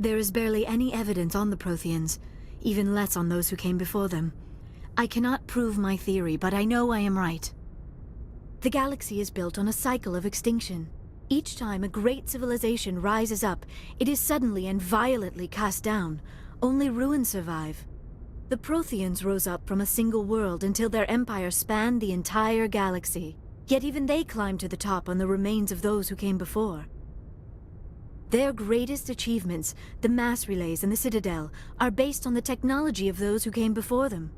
There is barely any evidence on the Protheans, even less on those who came before them. I cannot prove my theory, but I know I am right. The galaxy is built on a cycle of extinction. Each time a great civilization rises up, it is suddenly and violently cast down. Only ruins survive. The Protheans rose up from a single world until their empire spanned the entire galaxy. Yet even they climbed to the top on the remains of those who came before. Their greatest achievements, the mass relays and the Citadel, are based on the technology of those who came before them.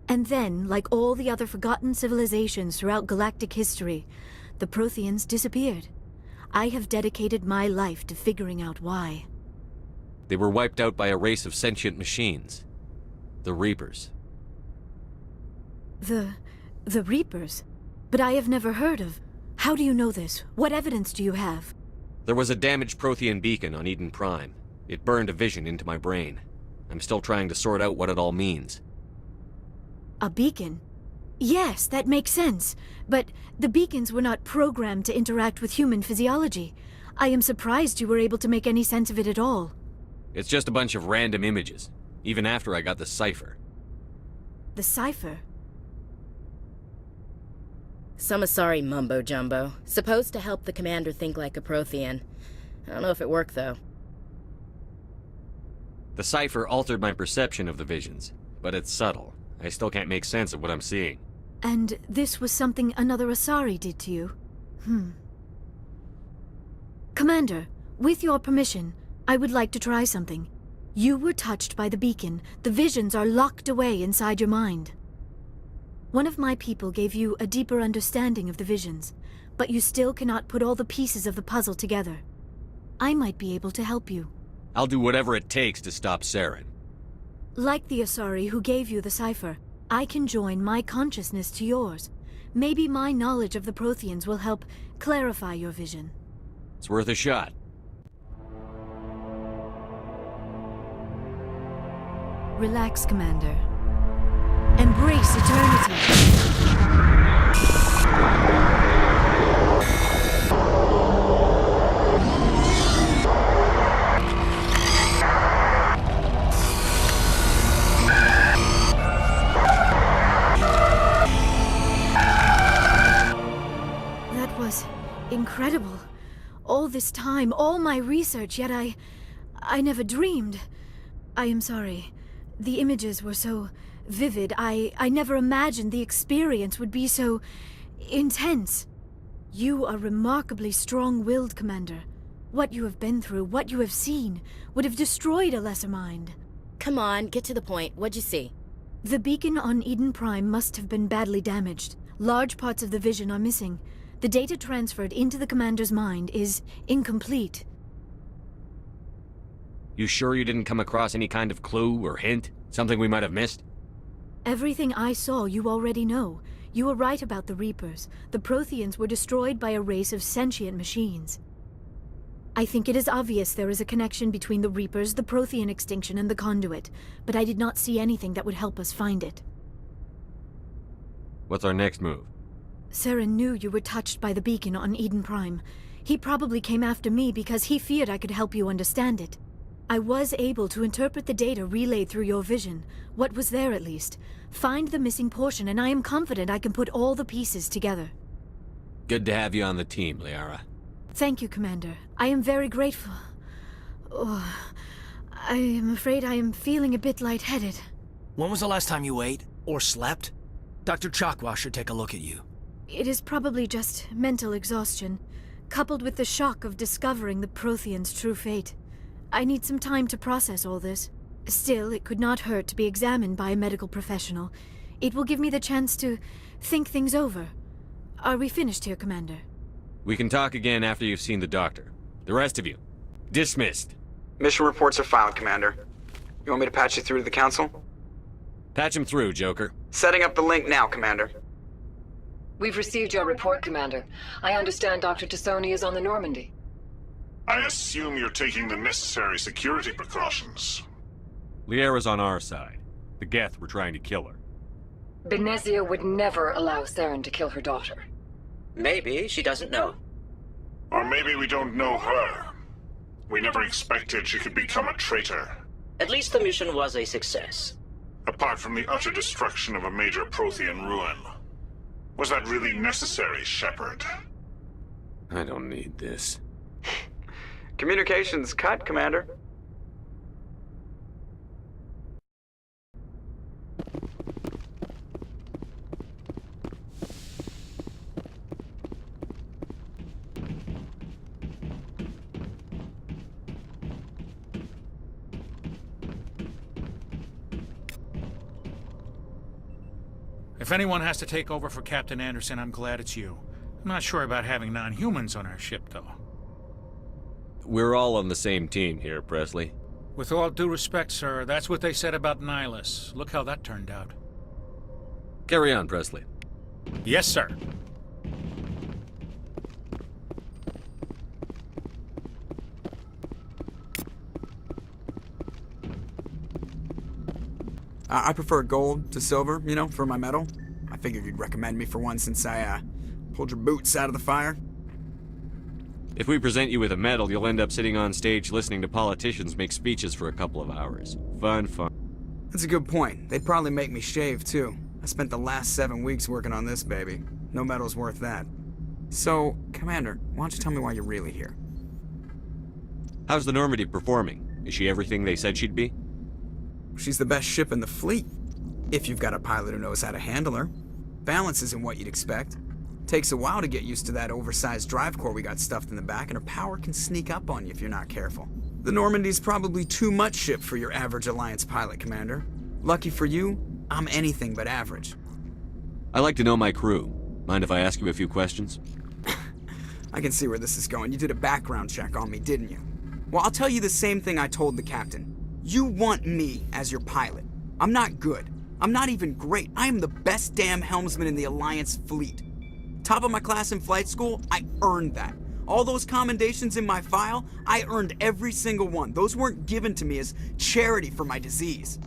And then, like all the other forgotten civilizations throughout galactic history, the Protheans disappeared. I have dedicated my life to figuring out why. They were wiped out by a race of sentient machines. The Reapers. The Reapers? But I have never heard of. How do you know this? What evidence do you have? There was a damaged Prothean beacon on Eden Prime. It burned a vision into my brain. I'm still trying to sort out what it all means. A beacon? Yes, that makes sense. But the beacons were not programmed to interact with human physiology. I am surprised you were able to make any sense of it at all. It's just a bunch of random images, even after I got the cipher. The cipher? Some Asari mumbo-jumbo. Supposed to help the commander think like a Prothean. I don't know if it worked, though. The cipher altered my perception of the visions, but it's subtle. I still can't make sense of what I'm seeing. And this was something another Asari did to you? Commander, with your permission, I would like to try something. You were touched by the beacon. The visions are locked away inside your mind. One of my people gave you a deeper understanding of the visions, but you still cannot put all the pieces of the puzzle together. I might be able to help you. I'll do whatever it takes to stop Saren. Like the Asari who gave you the cipher, I can join my consciousness to yours. Maybe my knowledge of the Protheans will help clarify your vision. It's worth a shot. Relax, Commander. Embrace eternity. That was incredible. All this time, all my research, yet I never dreamed. I am sorry. The images were so vivid. I never imagined the experience would be so intense. You are remarkably strong-willed, Commander. What you have been through, what you have seen, would have destroyed a lesser mind. Come on, get to the point. What'd you see? The beacon on Eden Prime must have been badly damaged. Large parts of the vision are missing. The data transferred into the Commander's mind is incomplete. You sure you didn't come across any kind of clue or hint? Something we might have missed? Everything I saw you already know. You were right about the Reapers. The Protheans were destroyed by a race of sentient machines. I think it is obvious there is a connection between the Reapers, the Prothean extinction, and the Conduit, but I did not see anything that would help us find it. What's our next move? Saren knew you were touched by the beacon on Eden Prime. He probably came after me because he feared I could help you understand it. I was able to interpret the data relayed through your vision, what was there at least, find the missing portion, and I am confident I can put all the pieces together. Good to have you on the team, Liara. Thank you, Commander. I am very grateful. Oh, I am afraid I am feeling a bit lightheaded. When was the last time you ate? Or slept? Dr. Chakwa should take a look at you. It is probably just mental exhaustion, coupled with the shock of discovering the Protheans' true fate. I need some time to process all this. Still, it could not hurt to be examined by a medical professional. It will give me the chance to think things over. Are we finished here, Commander? We can talk again after you've seen the doctor. The rest of you, dismissed. Mission reports are filed, Commander. You want me to patch you through to the Council? Patch him through, Joker. Setting up the link now, Commander. We've received your report, Commander. I understand Dr. Tassoni is on the Normandy. I assume you're taking the necessary security precautions. Liara's on our side. The Geth were trying to kill her. Benezia would never allow Saren to kill her daughter. Maybe she doesn't know. Or maybe we don't know her. We never expected she could become a traitor. At least the mission was a success. Apart from the utter destruction of a major Prothean ruin. Was that really necessary, Shepard? I don't need this. Communications cut, Commander. If anyone has to take over for Captain Anderson, I'm glad it's you. I'm not sure about having non-humans on our ship, though. We're all on the same team here, Presley. With all due respect, sir, that's what they said about Nihilus. Look how that turned out. Carry on, Presley. Yes, sir. I prefer gold to silver, you know, for my medal. I figured you'd recommend me for one since I, pulled your boots out of the fire. If we present you with a medal, you'll end up sitting on stage listening to politicians make speeches for a couple of hours. Fun. That's a good point. They'd probably make me shave, too. I spent the last 7 weeks working on this baby. No medal's worth that. So, Commander, why don't you tell me why you're really here? How's the Normandy performing? Is she everything they said she'd be? She's the best ship in the fleet. If you've got a pilot who knows how to handle her. Balance isn't what you'd expect. Takes a while to get used to that oversized drive core we got stuffed in the back, and her power can sneak up on you if you're not careful. The Normandy's probably too much ship for your average Alliance pilot, Commander. Lucky for you, I'm anything but average. I like to know my crew. Mind if I ask you a few questions? I can see where this is going. You did a background check on me, didn't you? Well, I'll tell you the same thing I told the captain. You want me as your pilot. I'm not good. I'm not even great. I am the best damn helmsman in the Alliance fleet. Top of my class in flight school, I earned that. All those commendations in my file, I earned every single one. Those weren't given to me as charity for my disease.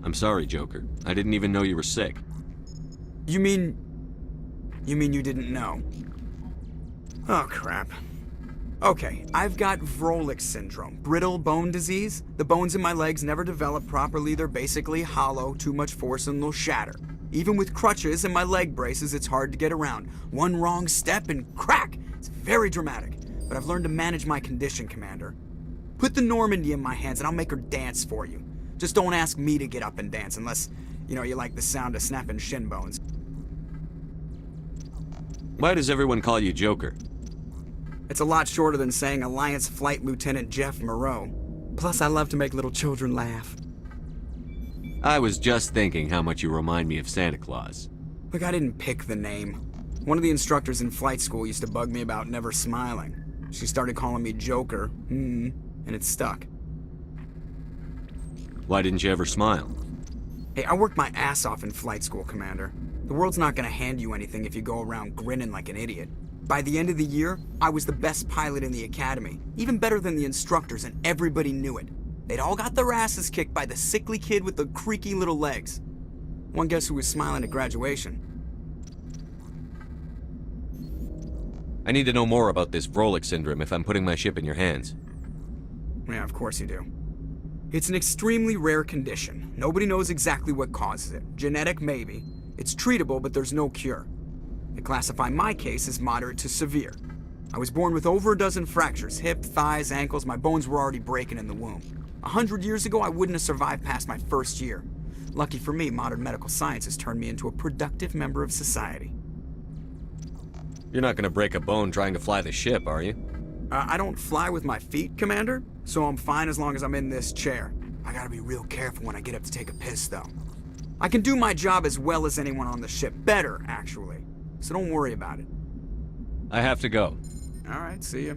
I'm sorry, Joker. I didn't even know you were sick. You mean you didn't know? Oh, crap. Okay, I've got Vrolik syndrome, brittle bone disease. The bones in my legs never develop properly. They're basically hollow, too much force and they'll shatter. Even with crutches and my leg braces, it's hard to get around. One wrong step and crack! It's very dramatic. But I've learned to manage my condition, Commander. Put the Normandy in my hands and I'll make her dance for you. Just don't ask me to get up and dance unless, you know, you like the sound of snapping shin bones. Why does everyone call you Joker? It's a lot shorter than saying Alliance Flight Lieutenant Jeff Moreau. Plus, I love to make little children laugh. I was just thinking how much you remind me of Santa Claus. Look, I didn't pick the name. One of the instructors in flight school used to bug me about never smiling. She started calling me Joker, and it stuck. Why didn't you ever smile? Hey, I worked my ass off in flight school, Commander. The world's not gonna hand you anything if you go around grinning like an idiot. By the end of the year, I was the best pilot in the academy, even better than the instructors, and everybody knew it. They'd all got their asses kicked by the sickly kid with the creaky little legs. One guess who was smiling at graduation? I need to know more about this Vrolik syndrome if I'm putting my ship in your hands. Yeah, of course you do. It's an extremely rare condition. Nobody knows exactly what causes it. Genetic, maybe. It's treatable, but there's no cure. They classify my case as moderate to severe. I was born with over a dozen fractures, hip, thighs, ankles. My bones were already breaking in the womb. 100 years ago, I wouldn't have survived past my first year. Lucky for me, modern medical science has turned me into a productive member of society. You're not gonna break a bone trying to fly the ship, are you? I don't fly with my feet, Commander, so I'm fine as long as I'm in this chair. I gotta be real careful when I get up to take a piss, though. I can do my job as well as anyone on the ship. Better, actually. So don't worry about it. I have to go. All right, see ya.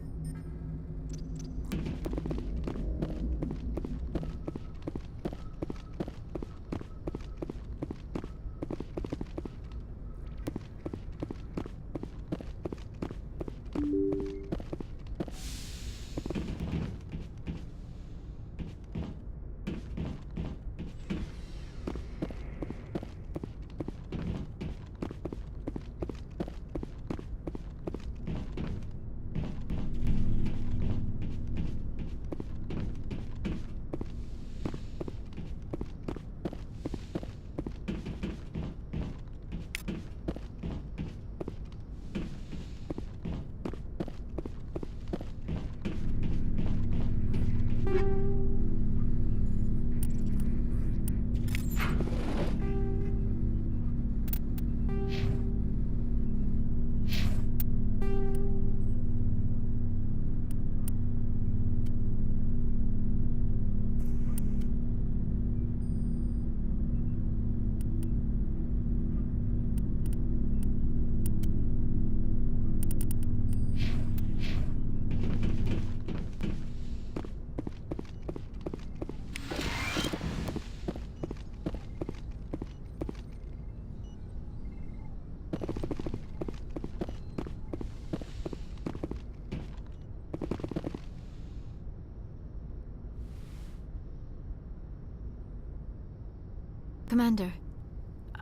Commander,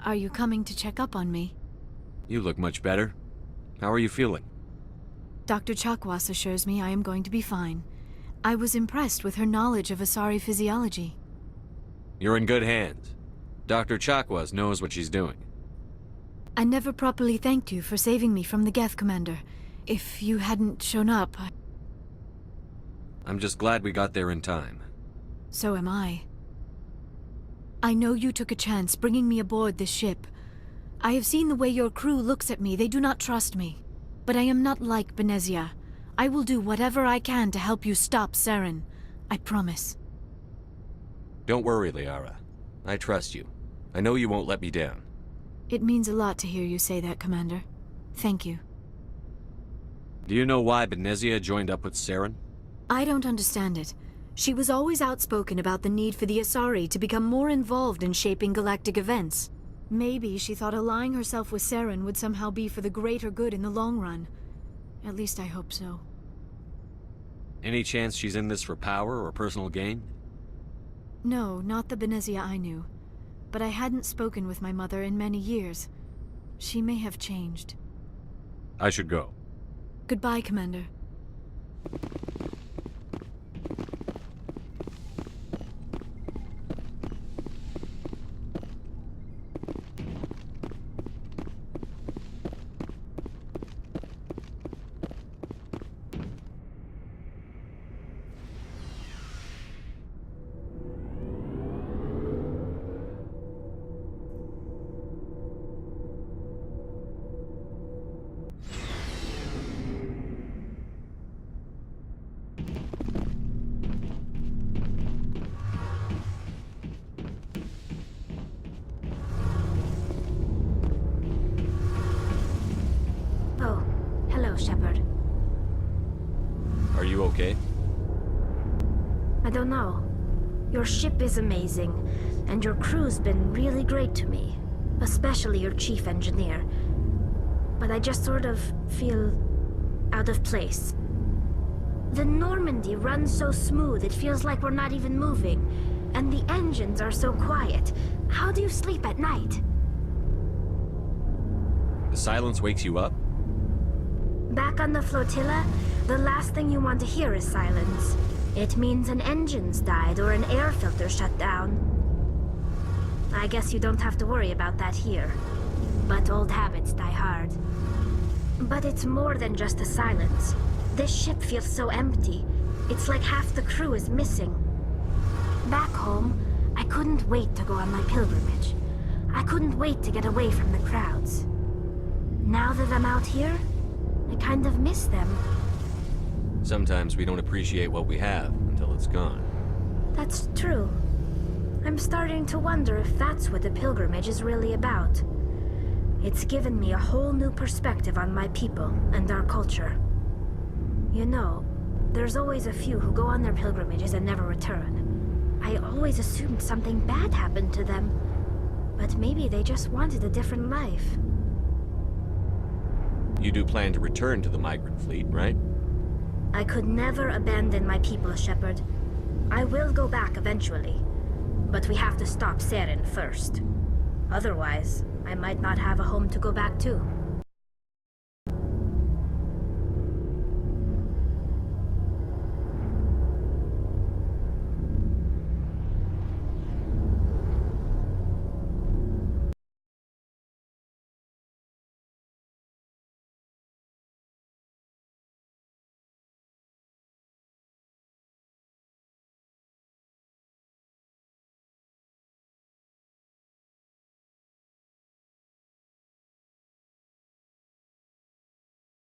are you coming to check up on me? You look much better. How are you feeling? Dr. Chakwas assures me I am going to be fine. I was impressed with her knowledge of Asari physiology. You're in good hands. Dr. Chakwas knows what she's doing. I never properly thanked you for saving me from the Geth, Commander. If you hadn't shown up, I'm just glad we got there in time. So am I. I know you took a chance bringing me aboard this ship. I have seen the way your crew looks at me. They do not trust me. But I am not like Benezia. I will do whatever I can to help you stop Saren. I promise. Don't worry, Liara. I trust you. I know you won't let me down. It means a lot to hear you say that, Commander. Thank you. Do you know why Benezia joined up with Saren? I don't understand it. She was always outspoken about the need for the Asari to become more involved in shaping galactic events. Maybe she thought allying herself with Saren would somehow be for the greater good in the long run. At least I hope so. Any chance she's in this for power or personal gain? No, not the Benezia I knew. But I hadn't spoken with my mother in many years. She may have changed. I should go. Goodbye, Commander. Shepard. Are you okay? I don't know. Your ship is amazing, and your crew's been really great to me. Especially your chief engineer. But I just sort of feel out of place. The Normandy runs so smooth it feels like we're not even moving. And the engines are so quiet. How do you sleep at night? The silence wakes you up? Back on the flotilla, the last thing you want to hear is silence. It means an engine's died or an air filter shut down. I guess you don't have to worry about that here. But old habits die hard. But it's more than just the silence. This ship feels so empty. It's like half the crew is missing. Back home, I couldn't wait to go on my pilgrimage. I couldn't wait to get away from the crowds. Now that I'm out here, I kind of miss them. Sometimes we don't appreciate what we have until it's gone. That's true. I'm starting to wonder if that's what the pilgrimage is really about. It's given me a whole new perspective on my people and our culture. You know, there's always a few who go on their pilgrimages and never return. I always assumed something bad happened to them. But maybe they just wanted a different life. You do plan to return to the migrant fleet, right? I could never abandon my people, Shepard. I will go back eventually. But we have to stop Saren first. Otherwise, I might not have a home to go back to.